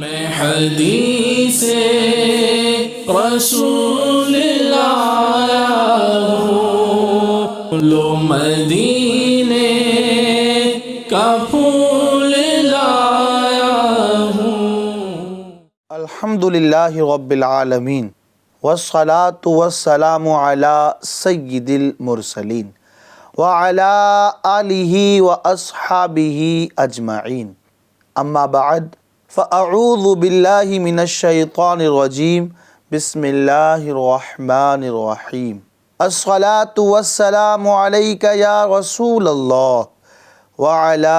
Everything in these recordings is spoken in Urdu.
میں حدیث رسول لایا ہوں، لو مدینے کا پھول لایا ہوں۔ الحمدللہ رب العالمین والصلاة والسلام علی سید المرسلین وعلی آلہ واصحابہ اجمعین، اما بعد فاعوذ باللہ من الشیطان الرجیم، بسم اللہ الرحمن الرحیم۔ الصلاة والسلام علیک یا رسول اللہ وعلی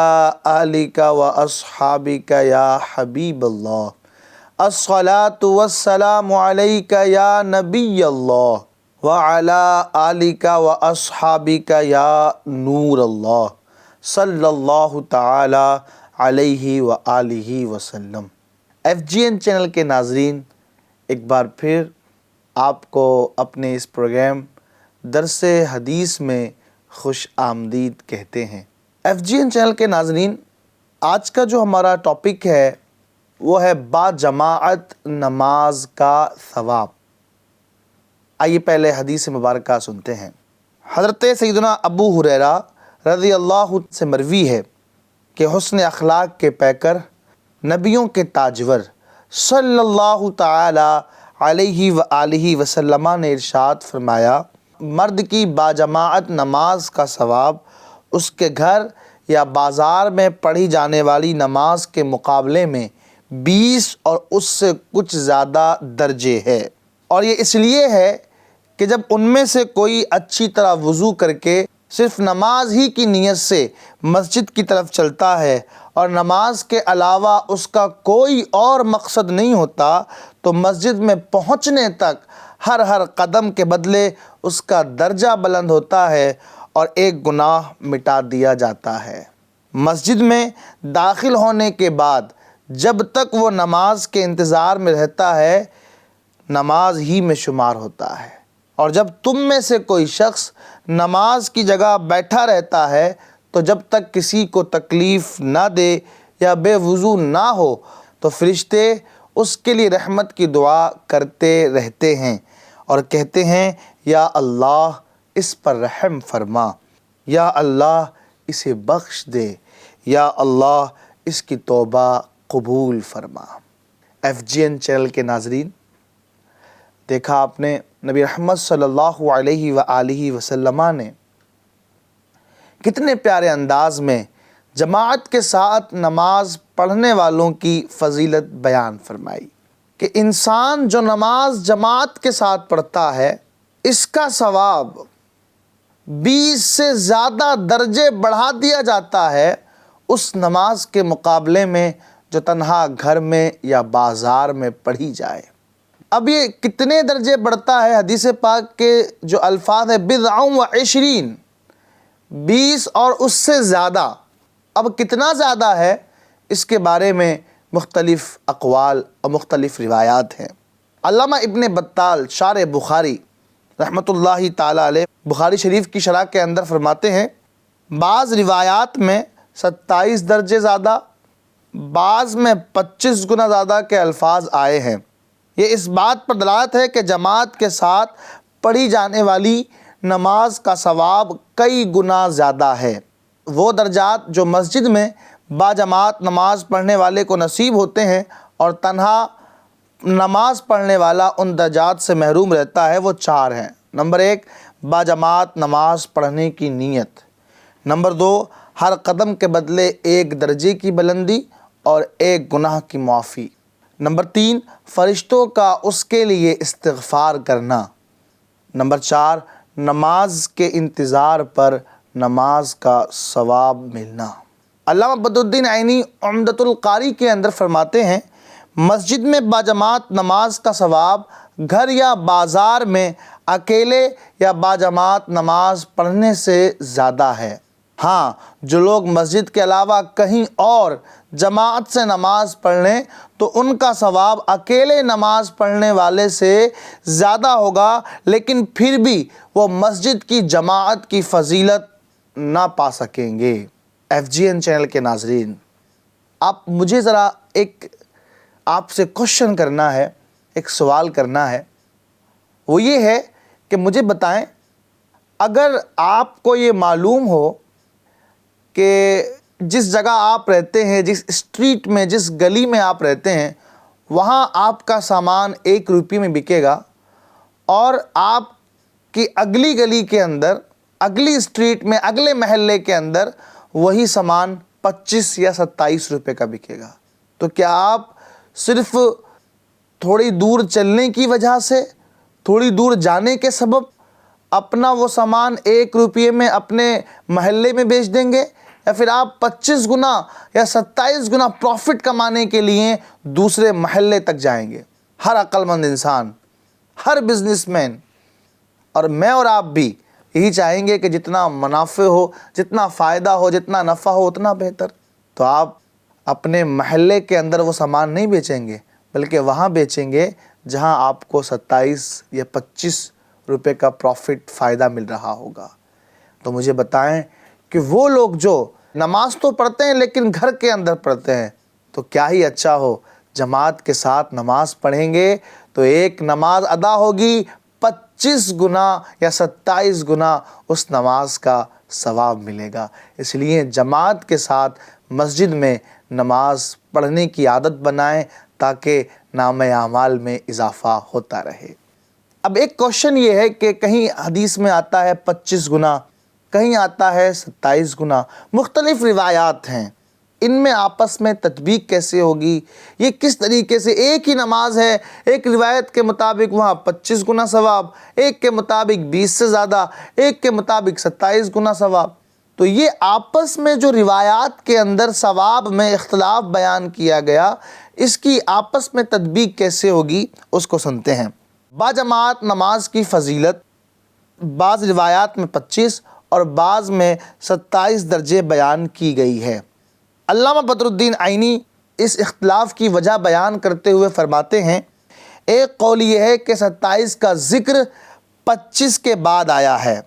آلک واصحابک یا حبیب اللہ۔ الصلاة والسلام علیک یا نبی اللہ وعلی آلک واصحابک یا نور اللہ، صلی اللہ تعالی علیہ وآلہ وسلم۔ FGN چینل کے ناظرین، ایک بار پھر آپ کو اپنے اس پروگرام درس حدیث میں خوش آمدید کہتے ہیں۔ FGN چینل کے ناظرین، آج کا جو ہمارا ٹاپک ہے وہ ہے با جماعت نماز کا ثواب۔ آئیے پہلے حدیث مبارکہ سنتے ہیں۔ حضرت سیدنا ابو ہریرہ رضی اللہ سے مروی ہے کہ حسن اخلاق کے پیکر، نبیوں کے تاجور صلی اللہ تعالی علیہ وآلہ وسلم نے ارشاد فرمایا، مرد کی باجماعت نماز کا ثواب اس کے گھر یا بازار میں پڑھی جانے والی نماز کے مقابلے میں 20 اور اس سے کچھ زیادہ درجے ہے۔ اور یہ اس لیے ہے کہ جب ان میں سے کوئی اچھی طرح وضو کر کے صرف نماز ہی کی نیت سے مسجد کی طرف چلتا ہے اور نماز کے علاوہ اس کا کوئی اور مقصد نہیں ہوتا، تو مسجد میں پہنچنے تک ہر قدم کے بدلے اس کا درجہ بلند ہوتا ہے اور ایک گناہ مٹا دیا جاتا ہے۔ مسجد میں داخل ہونے کے بعد جب تک وہ نماز کے انتظار میں رہتا ہے، نماز ہی میں شمار ہوتا ہے، اور جب تم میں سے کوئی شخص نماز کی جگہ بیٹھا رہتا ہے تو جب تک کسی کو تکلیف نہ دے یا بے وضو نہ ہو تو فرشتے اس کے لیے رحمت کی دعا کرتے رہتے ہیں اور کہتے ہیں، یا اللہ اس پر رحم فرما، یا اللہ اسے بخش دے، یا اللہ اس کی توبہ قبول فرما۔ FGN چینل کے ناظرین، دیکھا آپ نے نبی محمد صلی اللہ علیہ وآلہ وسلم نے کتنے پیارے انداز میں جماعت کے ساتھ نماز پڑھنے والوں کی فضیلت بیان فرمائی کہ انسان جو نماز جماعت کے ساتھ پڑھتا ہے، اس کا ثواب 20 سے زیادہ درجے بڑھا دیا جاتا ہے اس نماز کے مقابلے میں جو تنہا گھر میں یا بازار میں پڑھی جائے۔ اب یہ کتنے درجے بڑھتا ہے؟ حدیث پاک کے جو الفاظ ہیں بضع و عشرین، 20 اور اس سے زیادہ۔ اب کتنا زیادہ ہے اس کے بارے میں مختلف اقوال اور مختلف روایات ہیں۔ علامہ ابن بطال شارح بخاری رحمۃ اللہ تعالی علیہ بخاری شریف کی شرح کے اندر فرماتے ہیں، بعض روایات میں 27 درجے زیادہ، بعض میں 25 گنا زیادہ کے الفاظ آئے ہیں۔ یہ اس بات پر دلالت ہے کہ جماعت کے ساتھ پڑھی جانے والی نماز کا ثواب کئی گنا زیادہ ہے۔ وہ درجات جو مسجد میں باجماعت نماز پڑھنے والے کو نصیب ہوتے ہیں اور تنہا نماز پڑھنے والا ان درجات سے محروم رہتا ہے، وہ 4 ہیں۔ نمبر 1، باجماعت نماز پڑھنے کی نیت۔ نمبر 2، ہر قدم کے بدلے 1 درجے کی بلندی اور 1 گناہ کی معافی۔ نمبر 3، فرشتوں کا اس کے لیے استغفار کرنا۔ نمبر 4، نماز کے انتظار پر نماز کا ثواب ملنا۔ علامہ بدر الدین عینی عمدۃ القاری کے اندر فرماتے ہیں، مسجد میں باجماعت نماز کا ثواب گھر یا بازار میں اکیلے یا باجماعت نماز پڑھنے سے زیادہ ہے۔ ہاں، جو لوگ مسجد کے علاوہ کہیں اور جماعت سے نماز پڑھ لیں تو ان کا ثواب اکیلے نماز پڑھنے والے سے زیادہ ہوگا، لیکن پھر بھی وہ مسجد کی جماعت کی فضیلت نہ پا سکیں گے۔ FGN چینل کے ناظرین، آپ مجھے ذرا ایک آپ سے کوشچن کرنا ہے، ایک سوال کرنا ہے، وہ یہ ہے کہ مجھے بتائیں، اگر آپ کو یہ معلوم ہو کہ جس جگہ آپ رہتے ہیں، جس اسٹریٹ میں، جس گلی میں آپ رہتے ہیں، وہاں آپ کا سامان 1 روپے میں بکے گا، اور آپ کی اگلی گلی کے اندر، اگلی اسٹریٹ میں، اگلے محلے کے اندر وہی سامان 25 یا 27 روپے کا بکے گا، تو کیا آپ صرف تھوڑی دور چلنے کی وجہ سے، تھوڑی دور جانے کے سبب اپنا وہ سامان 1 روپے میں اپنے محلے میں بیچ دیں گے، یا پھر آپ 25 گنا یا 27 گنا پروفٹ کمانے کے لیے دوسرے محلے تک جائیں گے؟ ہر عقل مند انسان، ہر بزنس مین، اور میں اور آپ بھی یہی چاہیں گے کہ جتنا منافع ہو، جتنا فائدہ ہو، جتنا نفع ہو، اتنا بہتر۔ تو آپ اپنے محلے کے اندر وہ سامان نہیں بیچیں گے، بلکہ وہاں بیچیں گے جہاں آپ کو 27 یا 25 روپے کا پروفٹ، فائدہ مل رہا ہوگا۔ تو مجھے بتائیں کہ وہ لوگ جو نماز تو پڑھتے ہیں لیکن گھر کے اندر پڑھتے ہیں، تو کیا ہی اچھا ہو، جماعت کے ساتھ نماز پڑھیں گے تو ایک نماز ادا ہوگی، 25 گنا یا 27 گنا اس نماز کا ثواب ملے گا۔ اس لیے جماعت کے ساتھ مسجد میں نماز پڑھنے کی عادت بنائیں تاکہ نام اعمال میں اضافہ ہوتا رہے۔ اب ایک کوشچن یہ ہے کہ کہیں حدیث میں آتا ہے 25 گنا، کہیں آتا ہے 27 گنا، مختلف روایات ہیں، ان میں آپس میں تطبیق کیسے ہوگی؟ یہ کس طریقے سے ایک ہی نماز ہے، ایک روایت کے مطابق وہاں 25 گنا ثواب، ایک کے مطابق 20 سے زیادہ، ایک کے مطابق 27 گنا ثواب؟ تو یہ آپس میں جو روایات کے اندر ثواب میں اختلاف بیان کیا گیا، اس کی آپس میں تطبیق کیسے ہوگی اس کو سنتے ہیں۔ باجماعت نماز کی فضیلت بعض روایات میں 25 اور بعض میں 27 درجے بیان کی گئی ہے۔ علامہ بدر الدین عینی اس اختلاف کی وجہ بیان کرتے ہوئے فرماتے ہیں، ایک قول یہ ہے کہ 27 کا ذکر 25 کے بعد آیا ہے،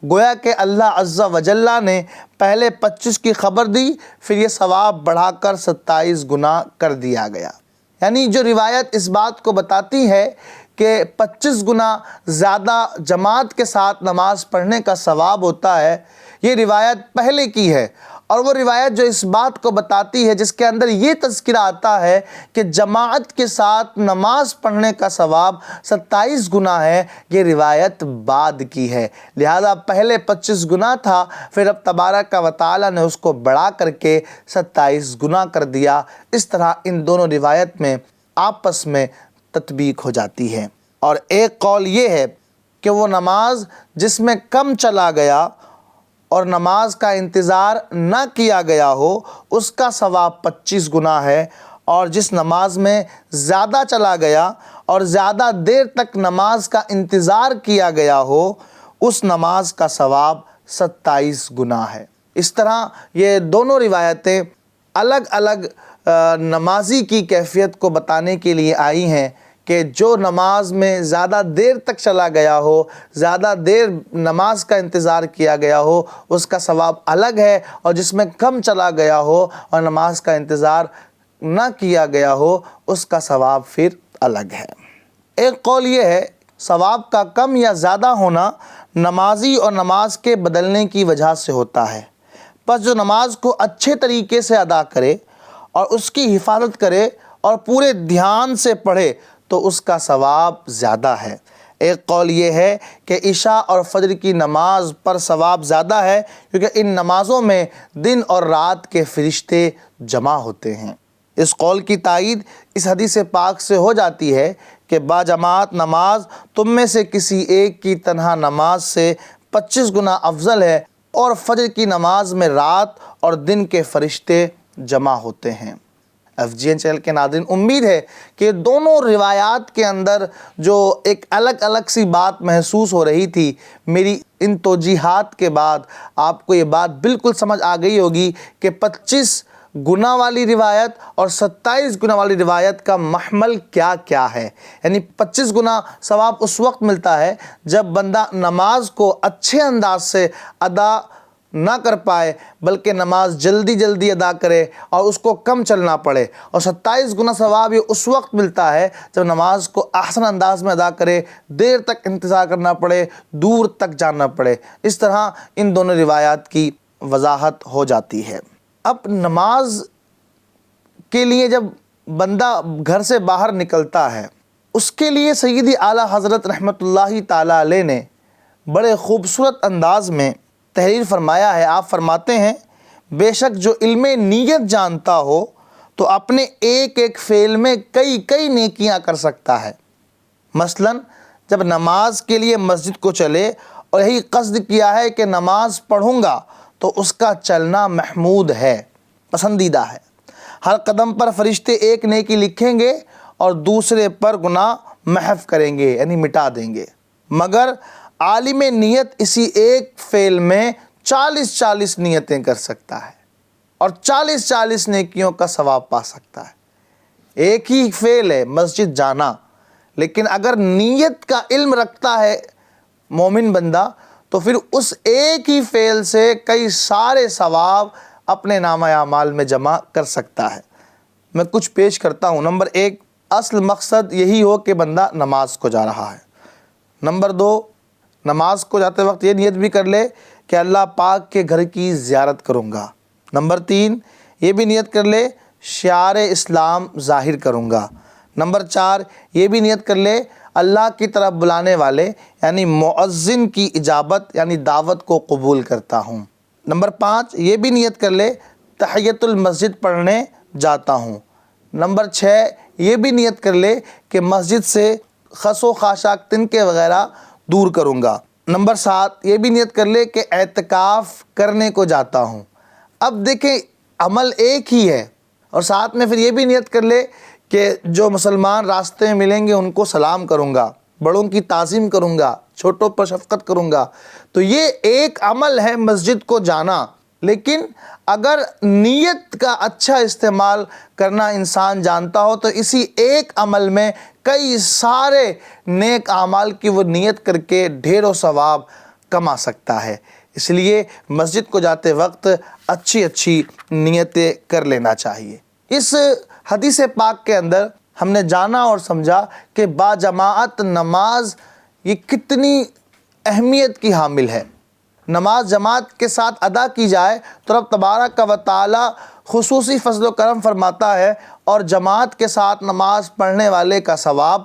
گویا کہ اللہ عز و جل نے پہلے 25 کی خبر دی، پھر یہ ثواب بڑھا کر 27 گنا کر دیا گیا۔ یعنی جو روایت اس بات کو بتاتی ہے کہ 25 گنا زیادہ جماعت کے ساتھ نماز پڑھنے کا ثواب ہوتا ہے، یہ روایت پہلے کی ہے، اور وہ روایت جو اس بات کو بتاتی ہے، جس کے اندر یہ تذکرہ آتا ہے کہ جماعت کے ساتھ نماز پڑھنے کا ثواب 27 گنا ہے، یہ روایت بعد کی ہے۔ لہذا پہلے 25 گنا تھا، پھر اب تبارک و تعالی نے اس کو بڑھا کر کے 27 گنا کر دیا۔ اس طرح ان دونوں روایت میں آپس میں تطبیق ہو جاتی ہے۔ اور ایک قول یہ ہے کہ وہ نماز جس میں کم چلا گیا اور نماز کا انتظار نہ کیا گیا ہو، اس کا ثواب 25 گنا ہے، اور جس نماز میں زیادہ چلا گیا اور زیادہ دیر تک نماز کا انتظار کیا گیا ہو، اس نماز کا ثواب 27 گنا ہے۔ اس طرح یہ دونوں روایتیں الگ الگ نمازی کی کیفیت کو بتانے کے لیے آئی ہیں کہ جو نماز میں زیادہ دیر تک چلا گیا ہو، زیادہ دیر نماز کا انتظار کیا گیا ہو، اس کا ثواب الگ ہے، اور جس میں کم چلا گیا ہو اور نماز کا انتظار نہ کیا گیا ہو، اس کا ثواب پھر الگ ہے۔ ایک قول یہ ہے ثواب کا کم یا زیادہ ہونا نمازی اور نماز کے بدلنے کی وجہ سے ہوتا ہے، پس جو نماز کو اچھے طریقے سے ادا کرے اور اس کی حفاظت کرے اور پورے دھیان سے پڑھے تو اس کا ثواب زیادہ ہے۔ ایک قول یہ ہے کہ عشاء اور فجر کی نماز پر ثواب زیادہ ہے، کیونکہ ان نمازوں میں دن اور رات کے فرشتے جمع ہوتے ہیں۔ اس قول کی تائید اس حدیث پاک سے ہو جاتی ہے کہ باجماعت نماز تم میں سے کسی ایک کی تنہا نماز سے 25 گنا افضل ہے، اور فجر کی نماز میں رات اور دن کے فرشتے جمع ہوتے ہیں۔ FGN چینل کے ناظرین، امید ہے کہ دونوں روایات کے اندر جو ایک الگ الگ سی بات محسوس ہو رہی تھی، میری ان توجیحات کے بعد آپ کو یہ بات بالکل سمجھ آ گئی ہوگی کہ 25 گنا والی روایت اور 27 گنا والی روایت کا محمل کیا کیا ہے۔ یعنی 25 گنا ثواب اس وقت ملتا ہے جب بندہ نماز کو اچھے انداز سے ادا نہ کر پائے بلکہ نماز جلدی جلدی ادا کرے اور اس کو کم چلنا پڑے، اور 27 گنا ثواب یہ اس وقت ملتا ہے جب نماز کو احسن انداز میں ادا کرے، دیر تک انتظار کرنا پڑے، دور تک جانا پڑے۔ اس طرح ان دونوں روایات کی وضاحت ہو جاتی ہے۔ اب نماز کے لیے جب بندہ گھر سے باہر نکلتا ہے، اس کے لیے سیدی اعلیٰ حضرت رحمۃ اللہ تعالیٰ علیہ نے بڑے خوبصورت انداز میں تحریر فرمایا ہے۔ آپ فرماتے ہیں، بے شک جو علم نیت جانتا ہو تو اپنے ایک ایک فعل میں کئی کئی نیکیاں کر سکتا ہے۔ مثلا جب نماز کے لیے مسجد کو چلے اور یہی قصد کیا ہے کہ نماز پڑھوں گا تو اس کا چلنا محمود ہے، پسندیدہ ہے۔ ہر قدم پر فرشتے ایک نیکی لکھیں گے اور دوسرے پر گناہ محو کریں گے، یعنی مٹا دیں گے۔ مگر عالم نیت اسی ایک فعل میں 40 نیتیں کر سکتا ہے اور 40 نیکیوں کا ثواب پا سکتا ہے۔ ایک ہی فعل ہے مسجد جانا، لیکن اگر نیت کا علم رکھتا ہے مومن بندہ تو پھر اس ایک ہی فعل سے کئی سارے ثواب اپنے نامہ اعمال میں جمع کر سکتا ہے۔ میں کچھ پیش کرتا ہوں۔ نمبر 1، اصل مقصد یہی ہو کہ بندہ نماز کو جا رہا ہے۔ نمبر 2، نماز کو جاتے وقت یہ نیت بھی کر لے کہ اللہ پاک کے گھر کی زیارت کروں گا۔ نمبر 3، یہ بھی نیت کر لے شعار اسلام ظاہر کروں گا۔ نمبر 4، یہ بھی نیت کر لے اللہ کی طرف بلانے والے یعنی مؤذن کی اجابت یعنی دعوت کو قبول کرتا ہوں۔ نمبر 5، یہ بھی نیت کر لے تحیۃ المسجد پڑھنے جاتا ہوں۔ نمبر 6، یہ بھی نیت کر لے کہ مسجد سے خس و خاشاک تنکے وغیرہ دور کروں گا۔ نمبر 7، یہ بھی نیت کر لے کہ اعتکاف کرنے کو جاتا ہوں۔ اب دیکھیں عمل ایک ہی ہے، اور ساتھ میں پھر یہ بھی نیت کر لے کہ جو مسلمان راستے میں ملیں گے ان کو سلام کروں گا، بڑوں کی تعظیم کروں گا، چھوٹوں پر شفقت کروں گا۔ تو یہ ایک عمل ہے مسجد کو جانا، لیکن اگر نیت کا اچھا استعمال کرنا انسان جانتا ہو تو اسی ایک عمل میں کئی سارے نیک اعمال کی وہ نیت کر کے ڈھیروں ثواب کما سکتا ہے۔ اس لیے مسجد کو جاتے وقت اچھی نیتیں کر لینا چاہیے۔ اس حدیث پاک کے اندر ہم نے جانا اور سمجھا کہ با جماعت نماز یہ کتنی اہمیت کی حامل ہے۔ نماز جماعت کے ساتھ ادا کی جائے تو رب تبارک و تعالی خصوصی فضل و کرم فرماتا ہے اور جماعت کے ساتھ نماز پڑھنے والے کا ثواب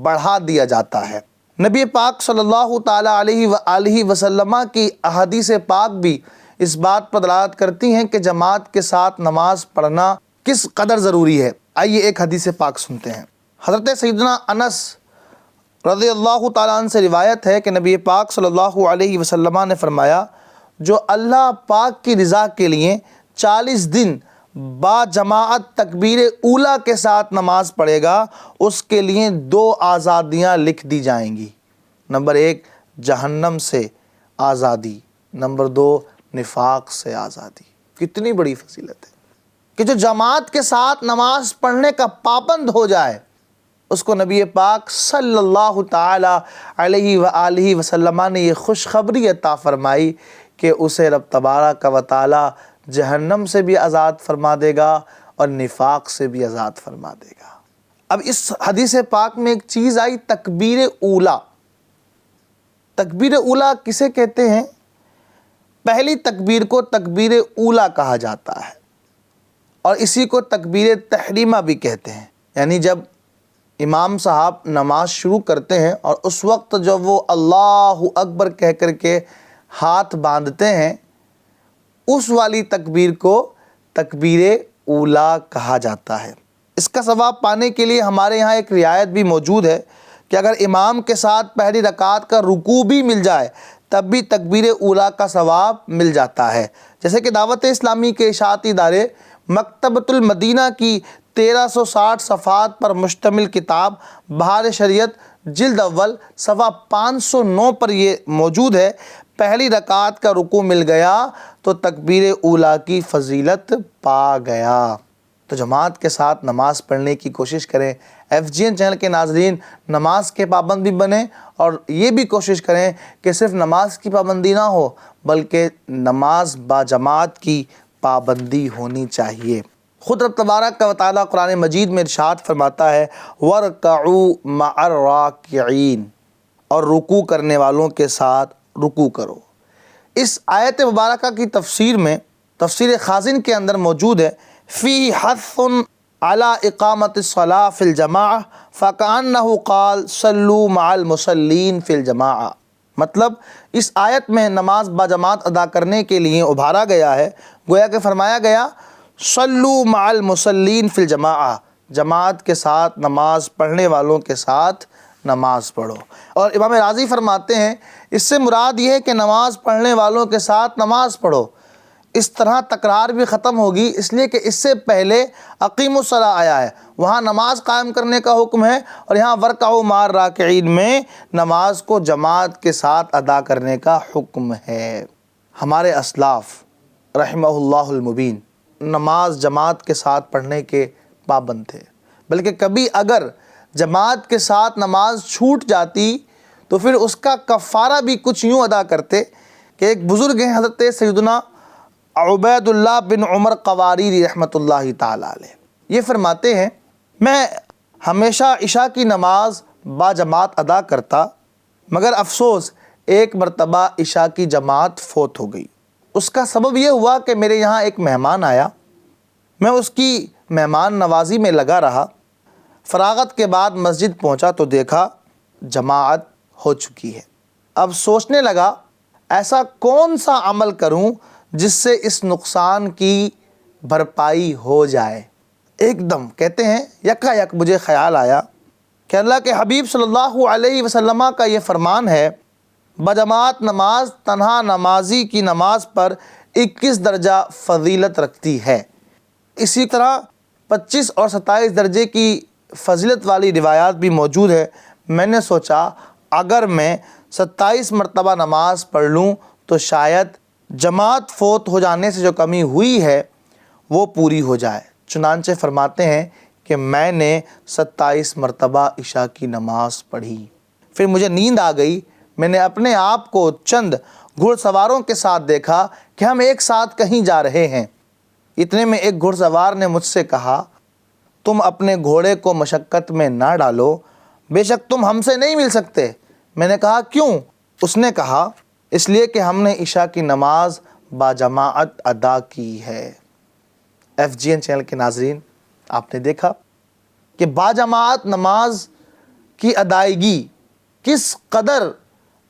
بڑھا دیا جاتا ہے۔ نبی پاک صلی اللہ تعالی علیہ وآلہ وسلم کی احادیث پاک بھی اس بات پر دلالت کرتی ہیں کہ جماعت کے ساتھ نماز پڑھنا کس قدر ضروری ہے۔ آئیے ایک حدیث پاک سنتے ہیں۔ حضرت سیدنا انس رضی اللہ تعالیٰ عنہ سے روایت ہے کہ نبی پاک صلی اللہ علیہ وسلم نے فرمایا، جو اللہ پاک کی رضا کے لیے 40 دن با جماعت تکبیر اولیٰ کے ساتھ نماز پڑھے گا، اس کے لیے 2 آزادیاں لکھ دی جائیں گی۔ نمبر 1 جہنم سے آزادی، نمبر 2 نفاق سے آزادی۔ کتنی بڑی فضیلت ہے کہ جو جماعت کے ساتھ نماز پڑھنے کا پابند ہو جائے اس کو نبی پاک صلی اللہ تعالی علیہ وآلہ وسلم نے یہ خوشخبری عطا فرمائی کہ اسے رب تبارک و تعالی جہنم سے بھی آزاد فرما دے گا اور نفاق سے بھی آزاد فرما دے گا۔ اب اس حدیث پاک میں ایک چیز آئی، تکبیر اولیٰ۔ تکبیر اولیٰ کسے کہتے ہیں؟ پہلی تکبیر کو تکبیر اولیٰ کہا جاتا ہے اور اسی کو تکبیر تحریمہ بھی کہتے ہیں۔ یعنی جب امام صاحب نماز شروع کرتے ہیں اور اس وقت جب وہ اللہ اکبر کہہ کر کے ہاتھ باندھتے ہیں، اس والی تکبیر کو تکبیر اولیٰ کہا جاتا ہے۔ اس کا ثواب پانے کے لیے ہمارے یہاں ایک رعایت بھی موجود ہے کہ اگر امام کے ساتھ پہلی رکعت کا رکوع بھی مل جائے تب بھی تکبیر اولیٰ کا ثواب مل جاتا ہے۔ جیسے کہ دعوت اسلامی کے اشاعتی ادارے مکتبۃ المدینہ کی 1360 صفحات پر مشتمل کتاب بہار شریعت جلد اول صفحہ 509 پر یہ موجود ہے، پہلی رکعت کا رکوع مل گیا تو تکبیر اولیٰ کی فضیلت پا گیا۔ تو جماعت کے ساتھ نماز پڑھنے کی کوشش کریں۔ FGN چینل کے ناظرین نماز کے پابند بھی بنیں اور یہ بھی کوشش کریں کہ صرف نماز کی پابندی نہ ہو بلکہ نماز با جماعت کی پابندی ہونی چاہیے۔ خود رب تبارک و تعالیٰ قرآن مجید میں ارشاد فرماتا ہے وَارْكَعُوا مَعَ الرَّاكِعِينَ، اور رکوع کرنے والوں کے ساتھ رکوع کرو۔ اس آیت مبارکہ کی تفسیر میں تفسیر خازن کے اندر موجود ہے فِي حَثٌ عَلَىٰ إِقَامَةِ الصَّلَاةِ فِي الْجَمَاعَةِ فَكَأَنَّهُ قَالَ صَلُّوا مَعَ الْمُصَلِّينَ فِي الْجَمَاعَةِ، مطلب اس آیت میں نماز با جماعت ادا کرنے کے لیے ابھارا گیا ہے، گویا کہ فرمایا گیا صلوا مع المصلین فی الجماعہ، جماعت کے ساتھ نماز پڑھنے والوں کے ساتھ نماز پڑھو۔ اور امام راضی فرماتے ہیں اس سے مراد یہ ہے کہ نماز پڑھنے والوں کے ساتھ نماز پڑھو۔ اس طرح تکرار بھی ختم ہوگی، اس لیے کہ اس سے پہلے اقیموا الصلاۃ آیا ہے، وہاں نماز قائم کرنے کا حکم ہے، اور یہاں وارکعوا مع الراکعین میں نماز کو جماعت کے ساتھ ادا کرنے کا حکم ہے۔ ہمارے اسلاف رحمہ اللہ المبین نماز جماعت کے ساتھ پڑھنے کے پابند تھے، بلکہ کبھی اگر جماعت کے ساتھ نماز چھوٹ جاتی تو پھر اس کا کفارہ بھی کچھ یوں ادا کرتے کہ ایک بزرگ ہیں حضرت سیدنا عبید اللہ بن عمر قواریری رحمۃ اللہ تعالیٰ علیہ، یہ فرماتے ہیں میں ہمیشہ عشاء کی نماز با جماعت ادا کرتا، مگر افسوس ایک مرتبہ عشاء کی جماعت فوت ہو گئی۔ اس کا سبب یہ ہوا کہ میرے یہاں ایک مہمان آیا، میں اس کی مہمان نوازی میں لگا رہا، فراغت کے بعد مسجد پہنچا تو دیکھا جماعت ہو چکی ہے۔ اب سوچنے لگا ایسا کون سا عمل کروں جس سے اس نقصان کی بھرپائی ہو جائے۔ ایک دم کہتے ہیں یکا یک مجھے خیال آیا کہ اللہ کے حبیب صلی اللہ علیہ وسلم کا یہ فرمان ہے بجماعت نماز تنہا نمازی کی نماز پر 21 درجہ فضیلت رکھتی ہے۔ اسی طرح 25 اور 27 درجے کی فضیلت والی روایات بھی موجود ہے۔ میں نے سوچا اگر میں 27 مرتبہ نماز پڑھ لوں تو شاید جماعت فوت ہو جانے سے جو کمی ہوئی ہے وہ پوری ہو جائے۔ چنانچہ فرماتے ہیں کہ میں نے 27 مرتبہ عشاء کی نماز پڑھی، پھر مجھے نیند آ گئی۔ میں نے اپنے آپ کو چند گھڑ سواروں کے ساتھ دیکھا کہ ہم ایک ساتھ کہیں جا رہے ہیں۔ اتنے میں ایک گھڑ سوار نے مجھ سے کہا تم اپنے گھوڑے کو مشقت میں نہ ڈالو، بے شک تم ہم سے نہیں مل سکتے۔ میں نے کہا کیوں؟ اس نے کہا اس لیے کہ ہم نے عشاء کی نماز با جماعت ادا کی ہے۔ FGN چینل کے ناظرین آپ نے دیکھا کہ با جماعت نماز کی ادائیگی کس قدر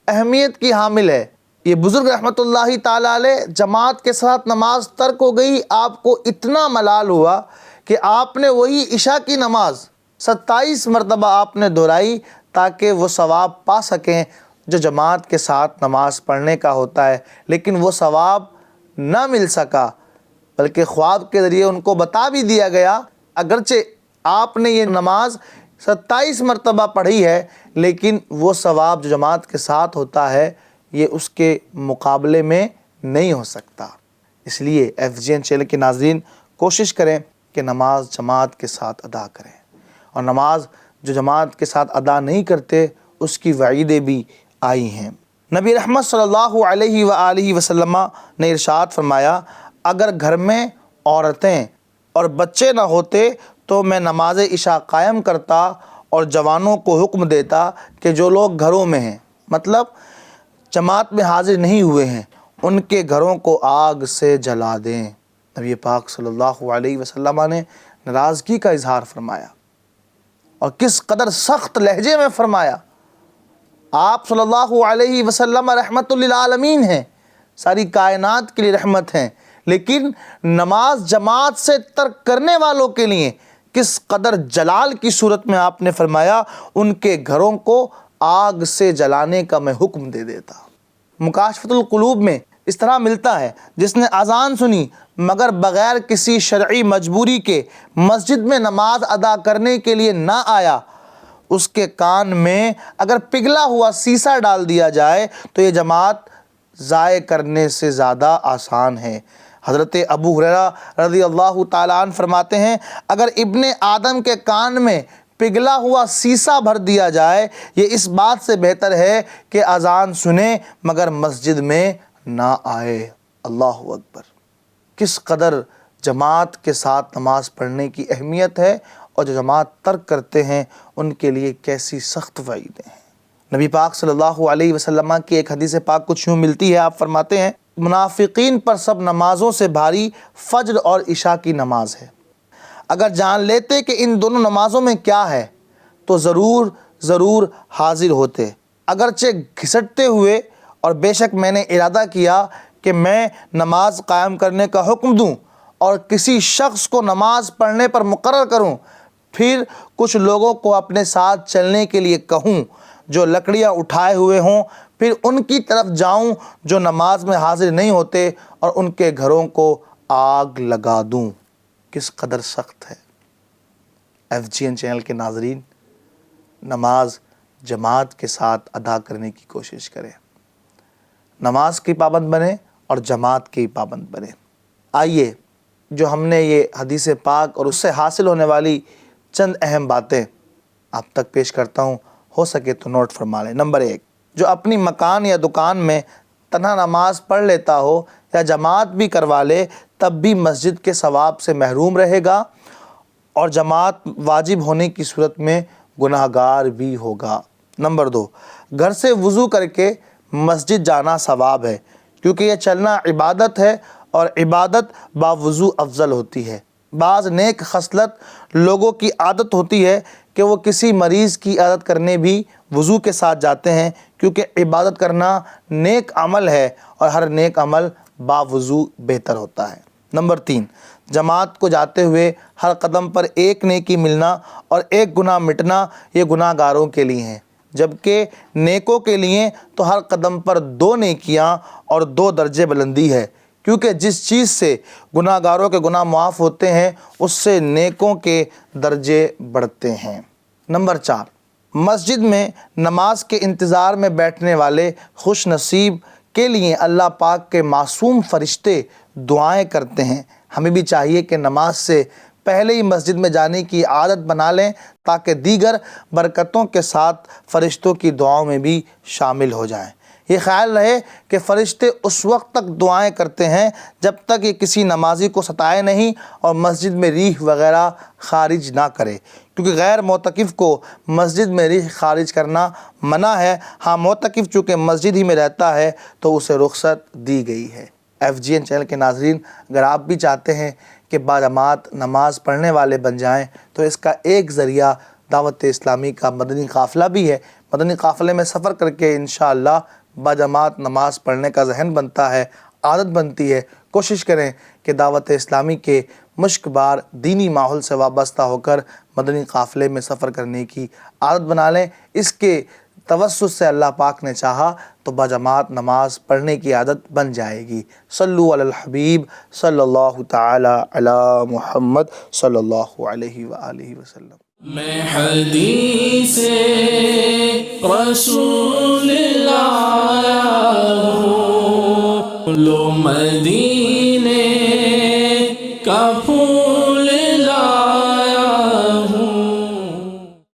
اہمیت کی حامل ہے۔ یہ بزرگ رحمۃ اللہ تعالیٰ علیہ جماعت کے ساتھ نماز ترک ہو گئی، آپ کو اتنا ملال ہوا کہ آپ نے وہی عشاء کی نماز 27 مرتبہ آپ نے دہرائی تاکہ وہ ثواب پا سکیں جو جماعت کے ساتھ نماز پڑھنے کا ہوتا ہے، لیکن وہ ثواب نہ مل سکا، بلکہ خواب کے ذریعے ان کو بتا بھی دیا گیا اگرچہ آپ نے یہ نماز 27 مرتبہ پڑھی ہے لیکن وہ ثواب جو جماعت کے ساتھ ہوتا ہے یہ اس کے مقابلے میں نہیں ہو سکتا۔ اس لیے FGN چینل کے ناظرین کوشش کریں کہ نماز جماعت کے ساتھ ادا کریں، اور نماز جو جماعت کے ساتھ ادا نہیں کرتے اس کی وعیدیں بھی آئی ہیں۔ نبی رحمت صلی اللہ علیہ وآلہ وسلم نے ارشاد فرمایا اگر گھر میں عورتیں اور بچے نہ ہوتے تو میں نماز عشاء قائم کرتا اور جوانوں کو حکم دیتا کہ جو لوگ گھروں میں ہیں، مطلب جماعت میں حاضر نہیں ہوئے ہیں، ان کے گھروں کو آگ سے جلا دیں۔ نبی پاک صلی اللہ علیہ وسلم نے ناراضگی کا اظہار فرمایا، اور کس قدر سخت لہجے میں فرمایا۔ آپ صلی اللہ علیہ وسلم رحمت للعالمین ہیں، ساری کائنات کے لیے رحمت ہیں، لیکن نماز جماعت سے ترک کرنے والوں کے لیے کس قدر جلال کی صورت میں آپ نے فرمایا ان کے گھروں کو آگ سے جلانے کا میں حکم دے دیتا۔ مکاشفۃ القلوب میں اس طرح ملتا ہے جس نے اذان سنی مگر بغیر کسی شرعی مجبوری کے مسجد میں نماز ادا کرنے کے لیے نہ آیا، اس کے کان میں اگر پگھلا ہوا سیسا ڈال دیا جائے تو یہ جماعت ضائع کرنے سے زیادہ آسان ہے۔ حضرت ابو ہریرہ رضی اللہ تعالیٰ عنہ فرماتے ہیں اگر ابن آدم کے کان میں پگھلا ہوا سیسا بھر دیا جائے یہ اس بات سے بہتر ہے کہ اذان سنے مگر مسجد میں نہ آئے۔ اللہ اکبر! کس قدر جماعت کے ساتھ نماز پڑھنے کی اہمیت ہے اور جو جماعت ترک کرتے ہیں ان کے لیے کیسی سخت وعیدیں ہیں۔ نبی پاک صلی اللہ علیہ وسلم کی ایک حدیث پاک کچھ یوں ملتی ہے، آپ فرماتے ہیں منافقین پر سب نمازوں سے بھاری فجر اور عشاء کی نماز ہے۔ اگر جان لیتے کہ ان دونوں نمازوں میں کیا ہے تو ضرور حاضر ہوتے، اگرچہ گھسٹتے ہوئے، اور بے شک میں نے ارادہ کیا کہ میں نماز قائم کرنے کا حکم دوں اور کسی شخص کو نماز پڑھنے پر مقرر کروں، پھر کچھ لوگوں کو اپنے ساتھ چلنے کے لیے کہوں جو لکڑیاں اٹھائے ہوئے ہوں، پھر ان کی طرف جاؤں جو نماز میں حاضر نہیں ہوتے اور ان کے گھروں کو آگ لگا دوں۔ کس قدر سخت ہے۔ FGN چینل کے ناظرین، نماز جماعت کے ساتھ ادا کرنے کی کوشش کریں، نماز کی پابند بنیں اور جماعت کی پابند بنیں۔ آئیے جو ہم نے یہ حدیث پاک اور اس سے حاصل ہونے والی چند اہم باتیں آپ تک پیش کرتا ہوں، ہو سکے تو نوٹ فرما لیں۔ نمبر 1، جو اپنی مکان یا دکان میں تنہا نماز پڑھ لیتا ہو یا جماعت بھی کروا لے تب بھی مسجد کے ثواب سے محروم رہے گا اور جماعت واجب ہونے کی صورت میں گناہ گار بھی ہوگا۔ نمبر 2، گھر سے وضو کر کے مسجد جانا ثواب ہے کیونکہ یہ چلنا عبادت ہے اور عبادت باوضو افضل ہوتی ہے۔ بعض نیک خصلت لوگوں کی عادت ہوتی ہے کہ وہ کسی مریض کی عادت کرنے بھی وضو کے ساتھ جاتے ہیں کیونکہ عبادت کرنا نیک عمل ہے اور ہر نیک عمل باوضو بہتر ہوتا ہے۔ نمبر 3، جماعت کو جاتے ہوئے ہر قدم پر ایک نیکی ملنا اور ایک گناہ مٹنا یہ گناہ گاروں کے لیے ہیں، جبکہ نیکوں کے لیے تو ہر قدم پر 2 نیکیاں اور 2 درجے بلندی ہے، کیونکہ جس چیز سے گناہ گاروں کے گناہ معاف ہوتے ہیں اس سے نیکوں کے درجے بڑھتے ہیں۔ نمبر 4، مسجد میں نماز کے انتظار میں بیٹھنے والے خوش نصیب کے لیے اللہ پاک کے معصوم فرشتے دعائیں کرتے ہیں۔ ہمیں بھی چاہیے کہ نماز سے پہلے ہی مسجد میں جانے کی عادت بنا لیں تاکہ دیگر برکتوں کے ساتھ فرشتوں کی دعاؤں میں بھی شامل ہو جائیں۔ یہ خیال رہے کہ فرشتے اس وقت تک دعائیں کرتے ہیں جب تک یہ کسی نمازی کو ستائے نہیں اور مسجد میں ریح وغیرہ خارج نہ کرے، کیونکہ غیر معتکف کو مسجد میں ریح خارج کرنا منع ہے۔ ہاں، معتکف چونکہ مسجد ہی میں رہتا ہے تو اسے رخصت دی گئی ہے۔ FGN چینل کے ناظرین، اگر آپ بھی چاہتے ہیں کہ باجماعت نماز پڑھنے والے بن جائیں تو اس کا ایک ذریعہ دعوت اسلامی کا مدنی قافلہ بھی ہے۔ مدنی قافلے میں سفر کر کے انشاءاللہ باجماعت نماز پڑھنے کا ذہن بنتا ہے، عادت بنتی ہے۔ کوشش کریں کہ دعوت اسلامی کے مشک بار دینی ماحول سے وابستہ ہو کر مدنی قافلے میں سفر کرنے کی عادت بنا لیں۔ اس کے توسط سے اللہ پاک نے چاہا تو باجماعت نماز پڑھنے کی عادت بن جائے گی۔ صلو علی الحبیب صلی اللہ تعالی علی محمد صلی اللہ علیہ وآلہ وسلم۔ میں حدیث رسول لایا ہوں، لو مدینے کا پھول